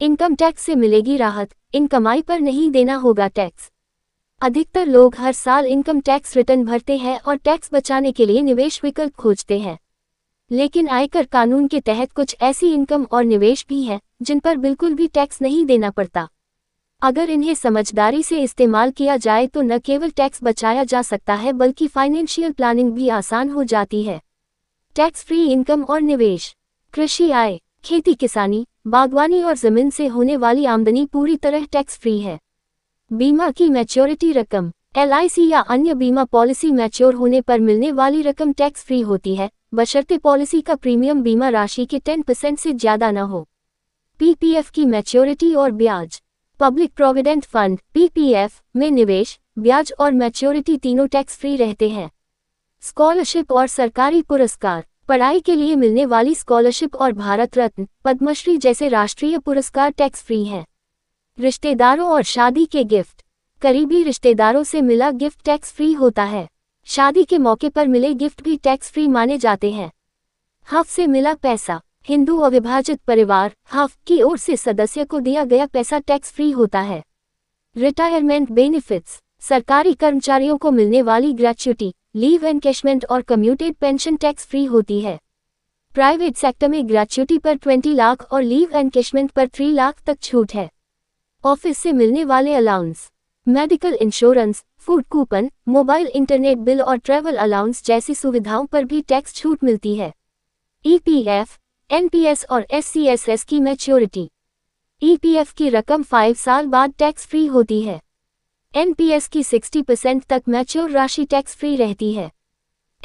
Income tax से मिलेगी राहत, इन कमाई पर नहीं देना होगा टैक्स। अधिकतर लोग हर साल इनकम टैक्स रिटर्न भरते हैं और टैक्स बचाने के लिए निवेश विकल्प खोजते हैं। लेकिन आयकर कानून के तहत कुछ ऐसी इनकम और निवेश भी हैं जिन पर बिल्कुल भी टैक्स नहीं देना पड़ता। अगर इन्हें समझदारी से इस्तेमाल किया जाए तो न केवल टैक्स बचाया जा सकता है बल्कि फाइनेंशियल प्लानिंग भी आसान हो जाती है। टैक्स फ्री इनकम और निवेश। कृषि आय, खेती किसानी, बागवानी और जमीन से होने वाली आमदनी पूरी तरह टैक्स फ्री है। बीमा की मैच्योरिटी रकम, LIC या अन्य बीमा पॉलिसी मैच्योर होने पर मिलने वाली रकम टैक्स फ्री होती है, बशर्ते पॉलिसी का प्रीमियम बीमा राशि के 10% से ज्यादा न हो। PPF की मैच्योरिटी और ब्याज। पब्लिक प्रोविडेंट फंड PPF में निवेश, ब्याज और मैच्योरिटी तीनों टैक्स फ्री रहते हैं। स्कॉलरशिप और सरकारी पुरस्कार। पढ़ाई के लिए मिलने वाली स्कॉलरशिप और भारत रत्न, पद्मश्री जैसे राष्ट्रीय पुरस्कार टैक्स फ्री हैं। रिश्तेदारों और शादी के गिफ्ट। करीबी रिश्तेदारों से मिला गिफ्ट टैक्स फ्री होता है। शादी के मौके पर मिले गिफ्ट भी टैक्स फ्री माने जाते हैं। हफ़ से मिला पैसा। हिंदू अविभाजित परिवार हफ़ की ओर से सदस्य को दिया गया पैसा टैक्स फ्री होता है। Retirement benefits. सरकारी कर्मचारियों को मिलने वाली ग्रेच्युटी, लीव एनकैशमेंट और कम्यूटेड पेंशन टैक्स फ्री होती है। प्राइवेट सेक्टर में ग्रेच्युटी पर 20 लाख और लीव एनकैशमेंट पर 3 लाख तक छूट है। ऑफिस से मिलने वाले allowance, medical insurance, food coupon, mobile internet bill और ट्रैवल अलाउंस जैसी सुविधाओं पर भी टैक्स छूट मिलती है। EPF, NPS और SCSS की मैच्योरिटी। EPF की रकम 5 साल बाद टैक्स फ्री होती है। NPS की 60% तक मैच्योर राशि टैक्स फ्री रहती है।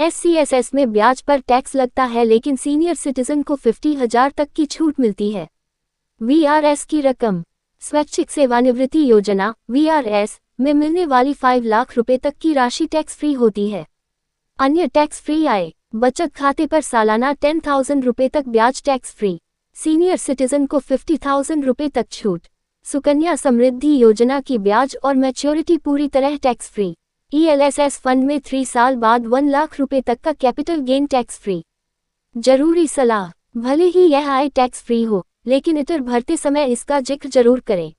SCSS में ब्याज पर टैक्स लगता है लेकिन सीनियर सिटीजन को 50,000 तक की छूट मिलती है। VRS की रकम। स्वैच्छिक सेवानिवृत्ति योजना VRS में मिलने वाली 5 लाख रुपए तक की राशि टैक्स फ्री होती है। अन्य टैक्स फ्री आय। बचत खाते पर सालाना 10,000 रुपए तक ब्याज टैक्स फ्री। सीनियर सिटीजन को 50,000 रुपए तक छूट। सुकन्या समृद्धि योजना की ब्याज और मैच्योरिटी पूरी तरह टैक्स फ्री। ELSS फंड में 3 साल बाद 1 लाख रुपए तक का कैपिटल गेन टैक्स फ्री। जरूरी सलाह। भले ही यह आय टैक्स फ्री हो, लेकिन रिटर्न भरते समय इसका जिक्र जरूर करें।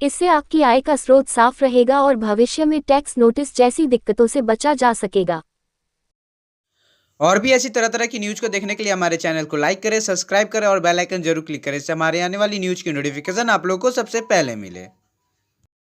इससे आपकी आय का स्रोत साफ रहेगा और भविष्य में टैक्स नोटिस जैसी दिक्कतों से बचा जा सकेगा। और भी ऐसी तरह तरह की न्यूज़ को देखने के लिए हमारे चैनल को लाइक करें, सब्सक्राइब करें और बेल आइकन जरूर क्लिक करें। इससे हमारे आने वाली न्यूज़ की नोटिफिकेशन आप लोगों को सबसे पहले मिले।